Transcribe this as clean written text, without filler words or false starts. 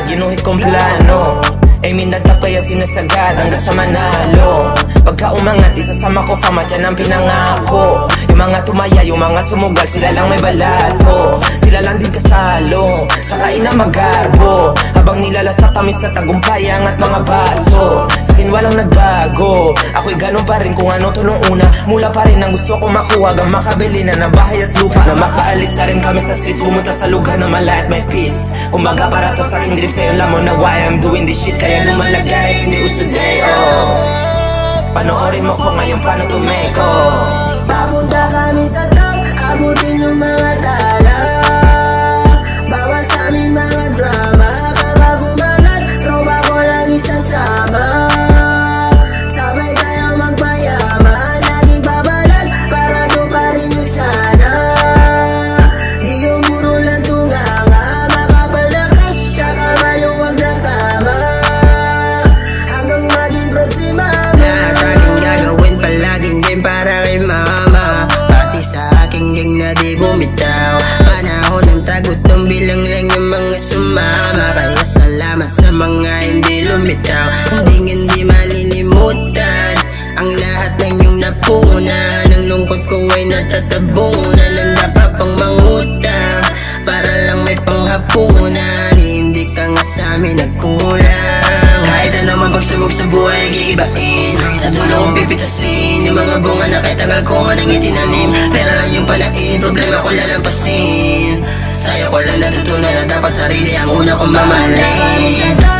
ginuhit kong plano. Ay minadap kaya sinasagad hanggang sa manalo. Pagka umangat, isasama ko fama, dyan ang pinangako. Yung mga tumaya, yung mga sumugal, sila lang may balato. Sila lang din kasalo, sakain na magarbo. Habang nilalasap tamis sa tagumpay, angat mga baso. Sa'kin walang nagbago, ako'y ganun pa rin kung ano to nung una. Mula pa rin ang gusto kong makuha, hanggang makabili na ng bahay at lupa. Na makaalis na rin kami sa streets, pumunta sa lugar na malay at may peace. Kumbaga para to sa aking drip, sa'yo lamon na why I'm doing this shit. Kaya lumalagay, hindi usaday, oh. Panoorin mo ko ngayon paano tumeko. Papunta kami sa top, abutin yung mga tala. Bawal sa amin mga drama, kapag umangat, tropa ko lang isasama. Sabay tayong magpayaman, laging babalag, para doon pa rin yung sana. Di yung muro lang tunganga, makapalakas, tsaka maluwag na kama. Hanggang maging proud si mama. Lahat aking gagawin palaging din para kay mama. Pati sa aking gang na di bumitaw. Panahon ng tagutom, bilang lang yung mga sumama. Kaya salamat sa mga hindi lumitaw. Hindi malilimutan ang lahat ng iyong napunan. Ang lungkot ko ay natatabunan. Handa pa pang mangutang para lang may panghapunan. Hindi ka nga sa amin nagkulang. Kahit anong pagsubok sa buhay gigibain, sa dulo kong pipitasin yung mga bunga na kahit tagal ko nga nang itinanim. Pera lang yung panain, problema ko lalampasin. Sa'yo ko lang natutunan na dapat sarili ang una kong mamahalin.